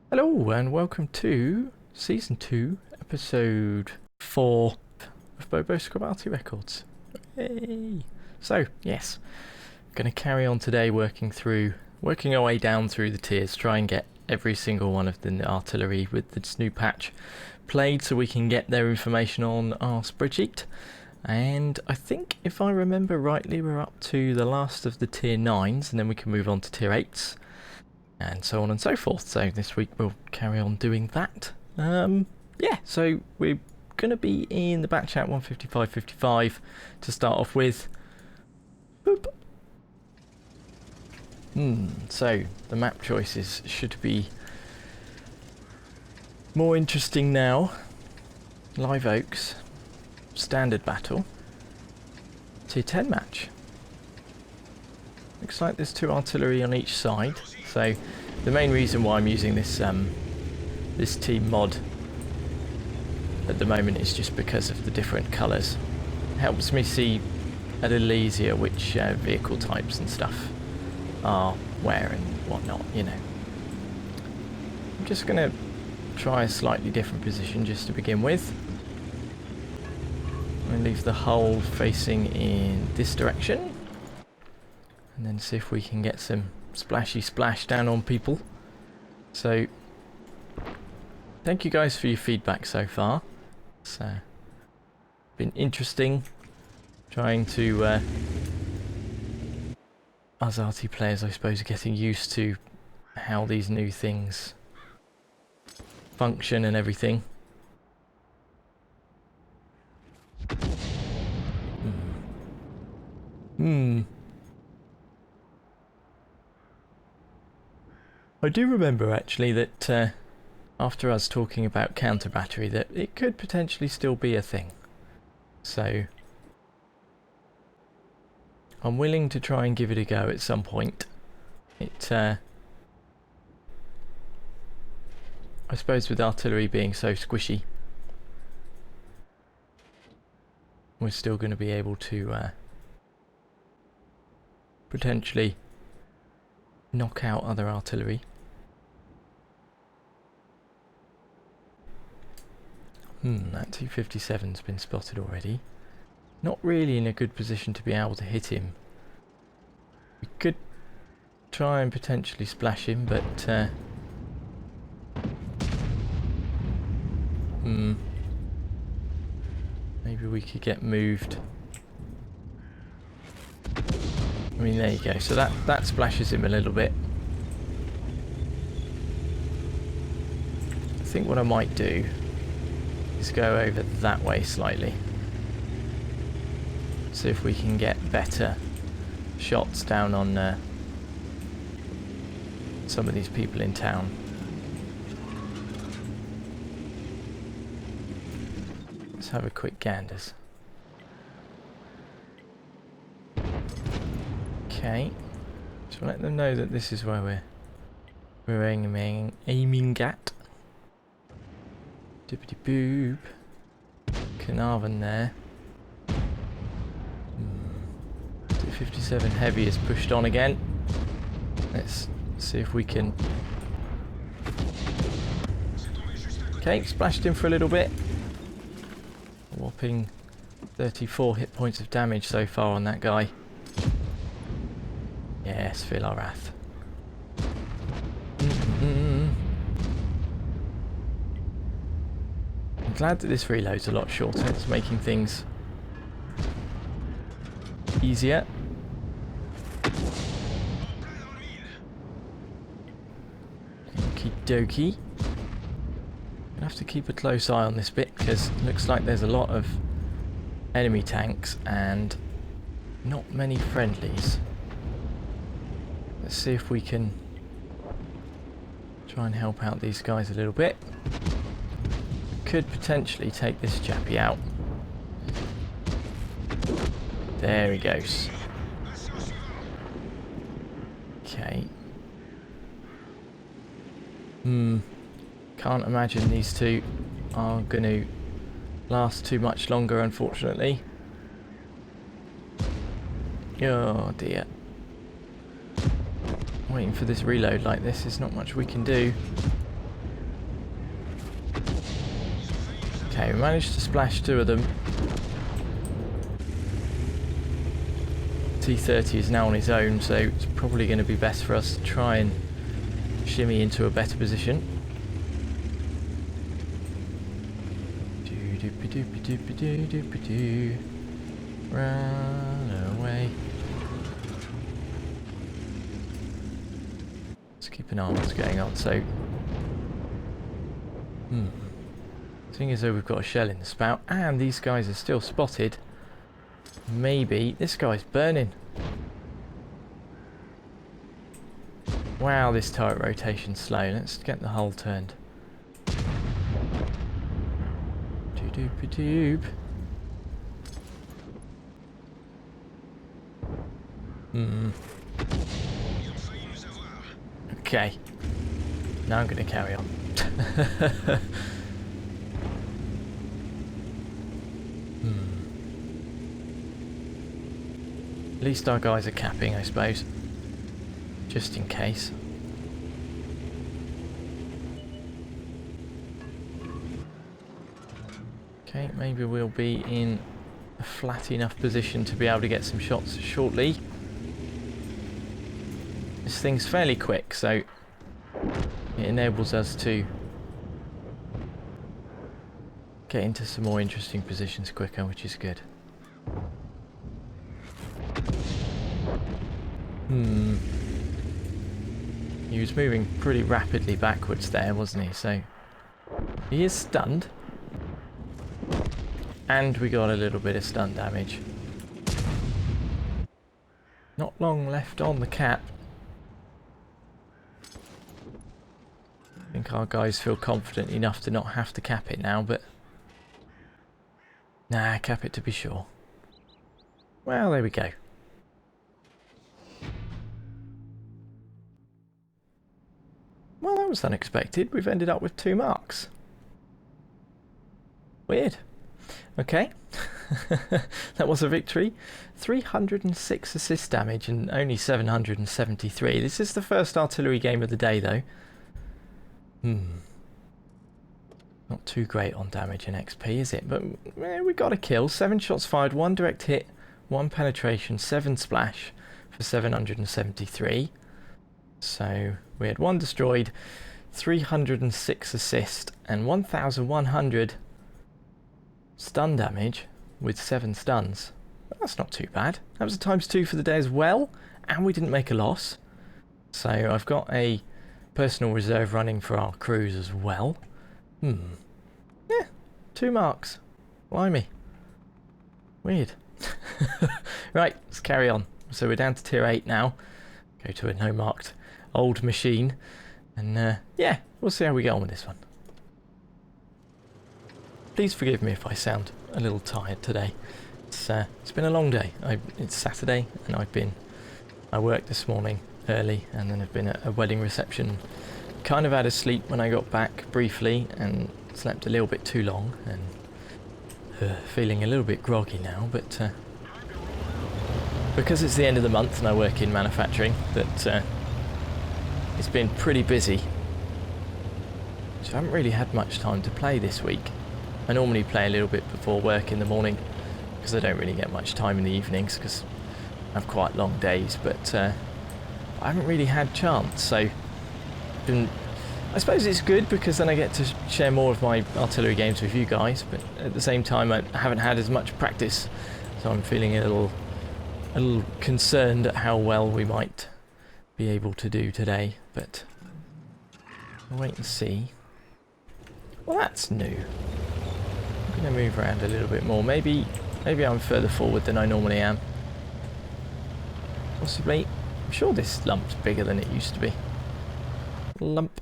Hello and welcome to Season 2, Episode 4 of Bobo Arty Records. Hey! So, yes, going to carry on today working our way down through the tiers, try and get every single one of the artillery with this new patch played so we can get their information on our spreadsheet. And I think if I remember rightly, we're up to the last of the tier 9s and then we can move on to tier 8s. And so on and so forth. So this week we'll carry on doing that. Yeah, so we're going to be in the back chat 155.55 to start off with. Boop. So the map choices should be more interesting now. Live Oaks, standard battle, tier 10 match. Looks like there's 2 artillery on each side. So the main reason why I'm using this this team mod at the moment is just because of the different colours. Helps me see a little easier which vehicle types and stuff are where and whatnot, you know. I'm just going to try a slightly different position just to begin with. I'm going to leave the hull facing in this direction. And then see if we can get some splashy splash down on people. So, thank you guys for your feedback so far. It's been interesting trying to, us arty players I suppose are getting used to how these new things function and everything. I do remember actually that after us talking about counter battery that it could potentially still be a thing. So I'm willing to try and give it a go at some point. I suppose with artillery being so squishy, we're still going to be able to potentially knock out other artillery. That T-57's been spotted already. Not really in a good position to be able to hit him. We could try and potentially splash him, but maybe we could get moved. I mean, there you go. So that splashes him a little bit. I think what I might do is go over that way slightly. See if we can get better shots down on some of these people in town. Let's have a quick ganders. Okay, so let them know that this is where we're aiming at. Dippity boob. Carnarvon there. 57 heavy is pushed on again. Let's see if we can. Okay, splashed him for a little bit. A whopping 34 hit points of damage so far on that guy. Yes, feel our wrath. I'm glad that this reload's a lot shorter. It's making things easier. Okie dokie. Gonna have to keep a close eye on this bit because it looks like there's a lot of enemy tanks and not many friendlies. Let's see if we can try and help out these guys a little bit. Could potentially take this chappie out. There he goes. Okay. Can't imagine these two are going to last too much longer, unfortunately. Oh dear. Waiting for this reload like this, there's not much we can do. Okay, we managed to splash 2 of them. T30 is now on his own, so it's probably going to be best for us to try and shimmy into a better position. Run away. Let's keep an eye on what's going on. So, seeing as though we've got a shell in the spout, and these guys are still spotted, maybe this guy's burning. Wow, this turret rotation's slow. Let's get the hull turned. Doop-a-doop. Okay. Now I'm going to carry on. At least our guys are capping, I suppose. Just in case. Okay, maybe we'll be in a flat enough position to be able to get some shots shortly. This thing's fairly quick, so it enables us to get into some more interesting positions quicker, which is good. He was moving pretty rapidly backwards there, wasn't he? So he is stunned. And we got a little bit of stun damage. Not long left on the cap. I think our guys feel confident enough to not have to cap it now, but... Nah, cap it to be sure. Well, there we go. Well, that was unexpected. We've ended up with 2 marks. Weird. Okay. That was a victory. 306 assist damage and only 773. This is the first artillery game of the day, though. Not too great on damage and XP, is it? But we got a kill. 7 shots fired, 1 direct hit, 1 penetration, 7 splash for 773. So we had 1 destroyed, 306 assist, and 1,100 stun damage with 7 stuns. That's not too bad. That was a ×2 for the day as well, and we didn't make a loss. So I've got a personal reserve running for our crews as well. Yeah, 2 marks. Blimey. Weird. Right, let's carry on. So we're down to tier 8 now. Go to a no marked old machine. And yeah, we'll see how we get on with this one. Please forgive me if I sound a little tired today. It's been a long day. It's Saturday and I worked this morning early and then I've been at a wedding reception. Kind of had a sleep when I got back briefly and slept a little bit too long and feeling a little bit groggy now, but because it's the end of the month and I work in manufacturing, that it's been pretty busy. So I haven't really had much time to play this week. I normally play a little bit before work in the morning because I don't really get much time in the evenings because I have quite long days, but I haven't really had chance. So I suppose it's good because then I get to share more of my artillery games with you guys, but at the same time I haven't had as much practice, so I'm feeling a little concerned at how well we might be able to do today, but I'll wait and see. Well, that's new. I'm going to move around a little bit more. Maybe I'm further forward than I normally am. Possibly. I'm sure this lump's bigger than it used to be. Lump.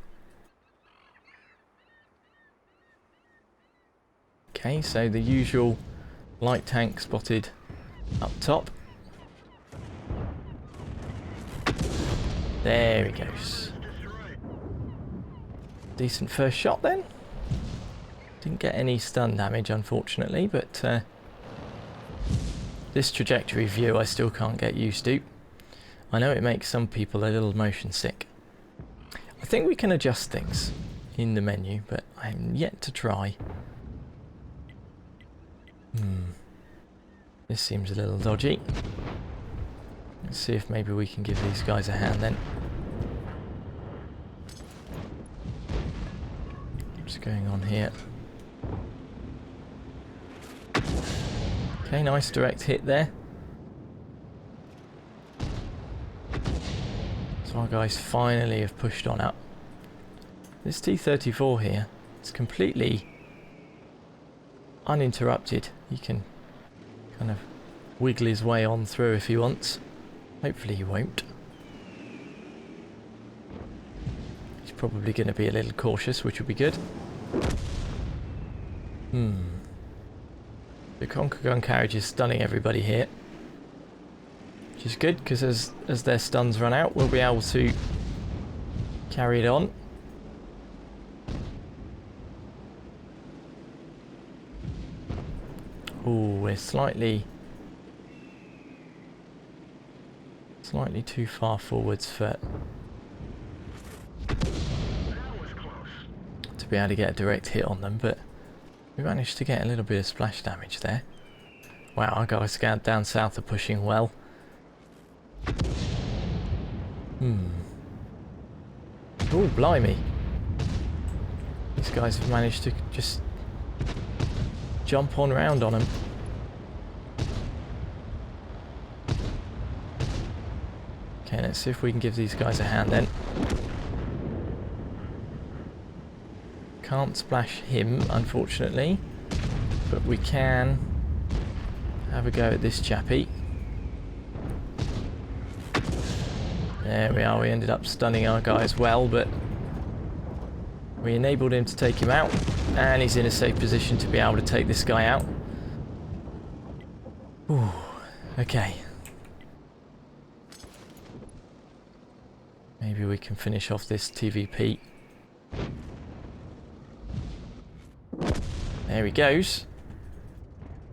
Okay, so the usual light tank spotted up top. There he goes. Decent first shot then. Didn't get any stun damage unfortunately, but this trajectory view I still can't get used to. I know it makes some people a little motion sick. I think we can adjust things in the menu, but I'm yet to try. This seems a little dodgy. Let's see if maybe we can give these guys a hand then. What's going on here? Okay, nice direct hit there. So our guys finally have pushed on up. This T-34 here, it's completely uninterrupted. He can kind of wiggle his way on through if he wants. Hopefully he won't. He's probably going to be a little cautious, which will be good. The Conquer gun carriage is stunning everybody here. Which is good, because as their stuns run out, we'll be able to carry it on. Ooh, we're slightly too far forwards for to be able to get a direct hit on them, but we managed to get a little bit of splash damage there. Wow, our guys down south are pushing well. Oh, blimey. These guys have managed to just jump on round on him. Okay, let's see if we can give these guys a hand then. Can't splash him, unfortunately, but we can have a go at this chappie. There we are, we ended up stunning our guys well, but we enabled him to take him out, and he's in a safe position to be able to take this guy out. Ooh, okay. Maybe we can finish off this TVP. There he goes.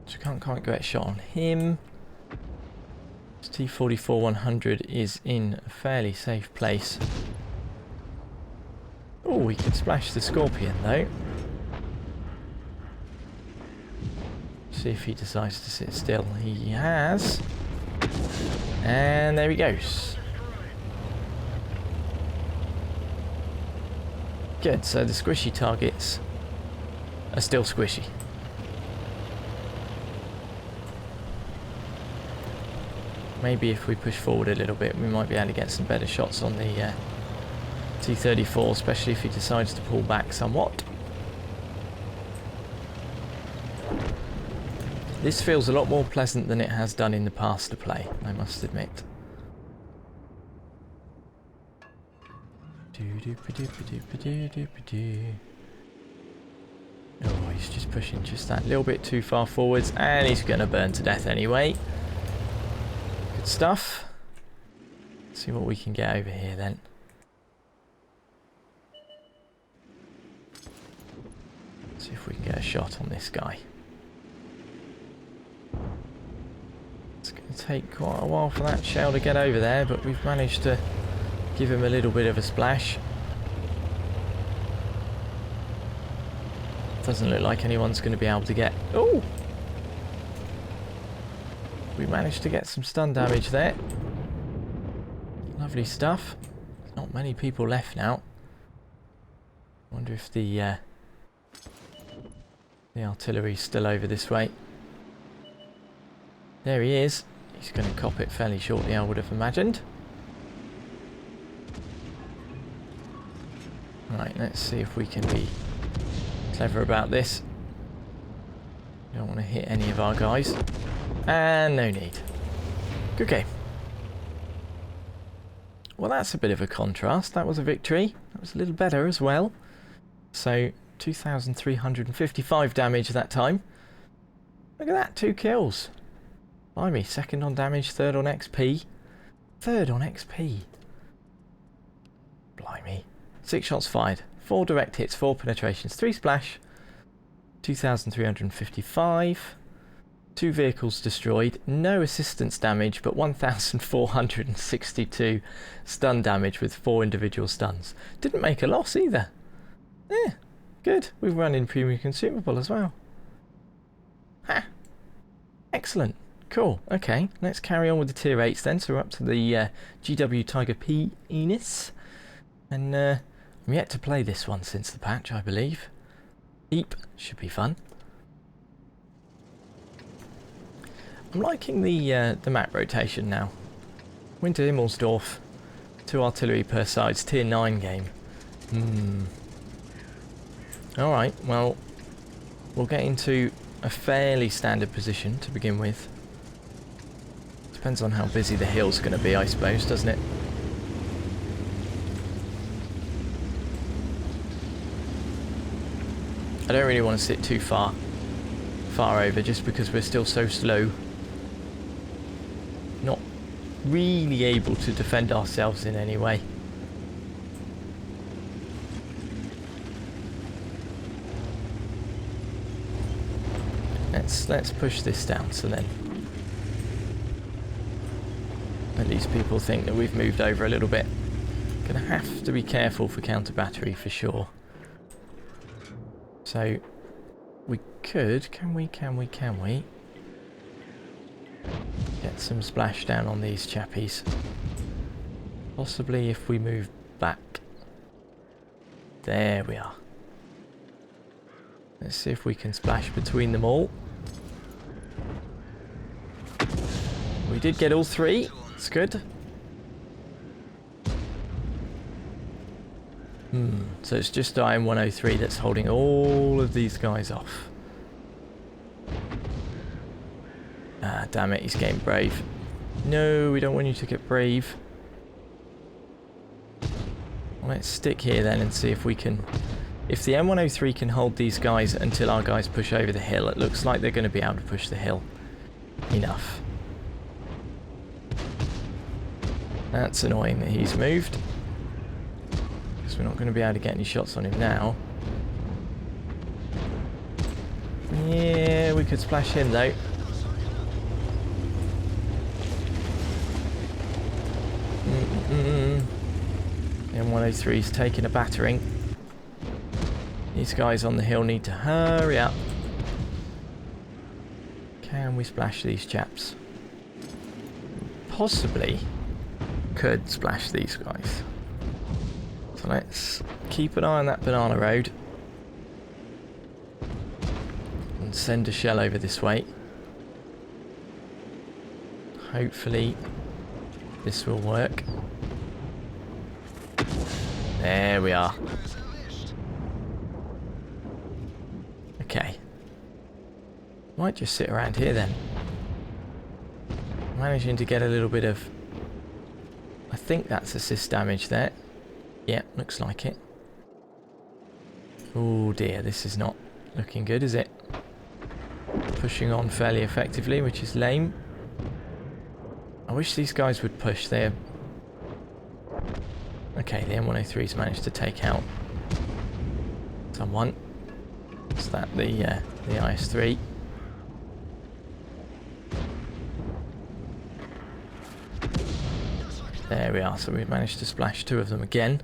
So can't quite get a shot on him. This T-44-100 is in a fairly safe place. Oh, we can splash the Scorpion though. See if he decides to sit still. He has. And there he goes. Good, so the squishy targets are still squishy. Maybe if we push forward a little bit, we might be able to get some better shots on the T-34, especially if he decides to pull back somewhat. This feels a lot more pleasant than it has done in the past to play, I must admit. Oh, he's just pushing just that little bit too far forwards, and he's going to burn to death anyway. Good stuff. Let's see what we can get over here then. See if we can get a shot on this guy. It's going to take quite a while for that shell to get over there, but we've managed to give him a little bit of a splash. Doesn't look like anyone's going to be able to get... Oh! We managed to get some stun damage there. Lovely stuff. Not many people left now. Wonder if the artillery's still over this way. There he is. He's going to cop it fairly shortly, I would have imagined. Right, let's see if we can be clever about this. Don't want to hit any of our guys. And no need. Good game. Well, that's a bit of a contrast. That was a victory. That was a little better as well. So, 2,355 damage that time. Look at that, 2 kills. Blimey, second on damage, third on XP. Third on XP. Blimey. 6 shots fired, 4 direct hits, 4 penetrations, 3 splash, 2,355, 2 vehicles destroyed, no assistance damage, but 1,462 stun damage with 4 individual stuns. Didn't make a loss either. Yeah, good. We've run in premium consumable as well. Ha! Excellent. Cool. Okay, let's carry on with the tier 8s then. So we're up to the GW Tiger P Enis. And I'm yet to play this one since the patch, I believe. Eep should be fun. I'm liking the map rotation now. Winter Himmelsdorf, 2 artillery per sides, tier 9 game. Alright, well, we'll get into a fairly standard position to begin with. Depends on how busy the hill's going to be, I suppose, doesn't it? I don't really want to sit too far over just because we're still so slow. Not really able to defend ourselves in any way. Let's push this down so then at least people think that we've moved over a little bit. Gonna have to be careful for counter battery for sure. So we could, can we get some splash down on these chappies? Possibly if we move back. There we are. Let's see if we can splash between them all. We did get all 3. It's good. So it's just IM-103 that's holding all of these guys off. Ah, damn it, he's getting brave. No, we don't want you to get brave. Well, let's stick here then and see if we can... If the M103 can hold these guys until our guys push over the hill, it looks like they're going to be able to push the hill enough. That's annoying that he's moved. Because we're not going to be able to get any shots on him now. Yeah, we could splash him though. The M103's taking a battering. These guys on the hill need to hurry up. Can we splash these chaps? Possibly could splash these guys. So let's keep an eye on that banana road. And send a shell over this way. Hopefully this will work. There we are. Okay. Might just sit around here then. Managing to get a little bit of... I think that's assist damage there. Yeah, looks like it. Oh dear, this is not looking good, is it? Pushing on fairly effectively, which is lame. I wish these guys would push. They're... Okay, the M103's managed to take out someone. Is that the IS-3? There we are, so we've managed to splash 2 of them again.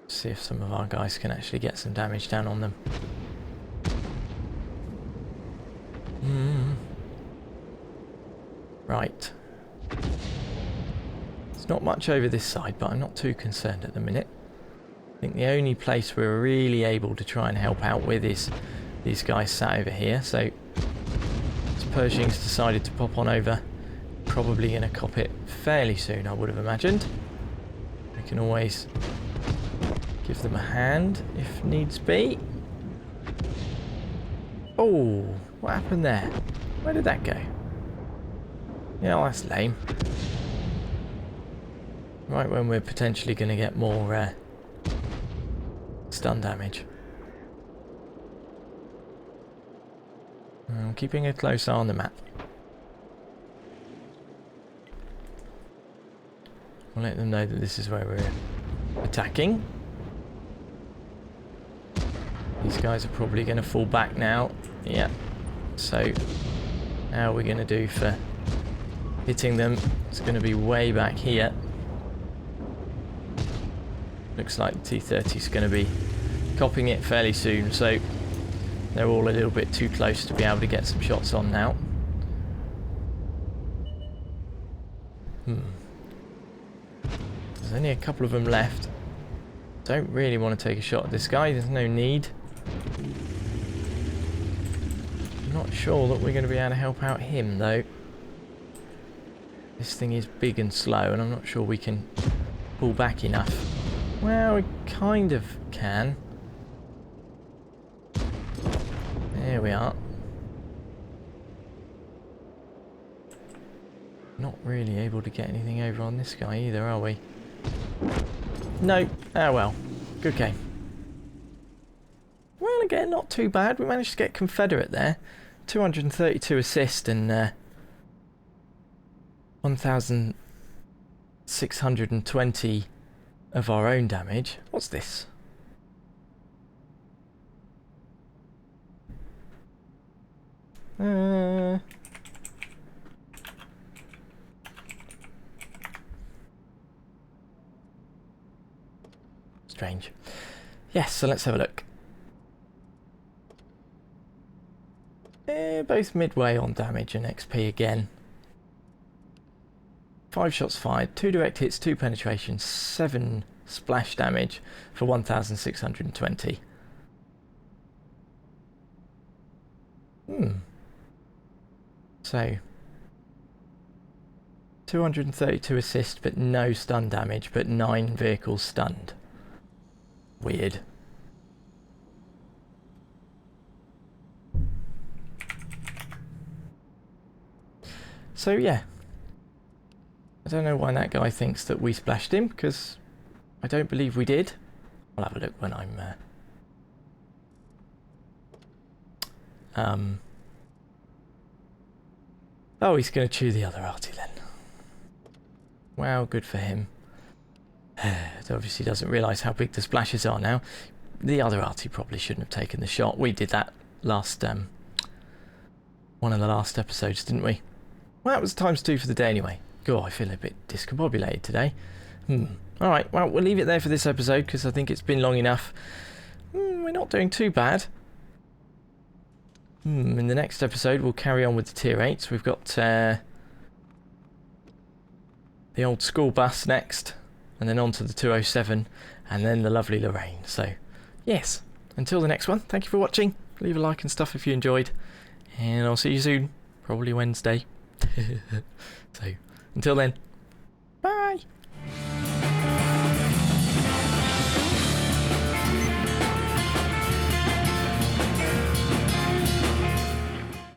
See if some of our guys can actually get some damage down on them. Right. There's not much over this side, but I'm not too concerned at the minute. I think the only place we're really able to try and help out with is these guys sat over here. So this Pershing's decided to pop on over. Probably going to cop it fairly soon, I would have imagined. We can always give them a hand if needs be. Oh, what happened there? Where did that go? Yeah, well, that's lame. Right when we're potentially going to get more stun damage. I'm keeping a close eye on the map. We'll let them know that this is where we're attacking. These guys are probably going to fall back now. Yeah. So, how are we going to do for hitting them? It's going to be way back here. Looks like the T-30 is going to be copping it fairly soon. So, they're all a little bit too close to be able to get some shots on now. There's only a couple of them left. Don't really want to take a shot at this guy, there's no need. I'm not sure that we're going to be able to help out him though. This thing is big and slow and I'm not sure we can pull back enough. Well, we kind of can. There we are. Not really able to get anything over on this guy either, are we? No. Oh well. Good game. Well, again, not too bad. We managed to get Confederate there. 232 assist and 1,620 of our own damage. What's this? Strange. Yes, so let's have a look. Both midway on damage and XP again. 5 shots fired, 2 direct hits, 2 penetration, 7 splash damage for 1,620. So 232 assist but no stun damage, but 9 vehicles stunned. Weird. So yeah, I don't know why that guy thinks that we splashed him, because I don't believe we did. I'll have a look when I'm oh, he's going to chew the other arty then. Wow, good for him. It obviously doesn't realise how big the splashes are now. The other arty probably shouldn't have taken the shot. We did that last one of the last episodes, didn't we? Well, that was ×2 for the day anyway. God, I feel a bit discombobulated today. Alright, well, we'll leave it there for this episode because I think it's been long enough. We're not doing too bad. In the next episode, we'll carry on with the tier 8s. We've got the old school bus next, and then on to the 207, and then the lovely Lorraine. So, yes, until the next one, thank you for watching. Leave a like and stuff if you enjoyed, and I'll see you soon. Probably Wednesday. So, until then, bye!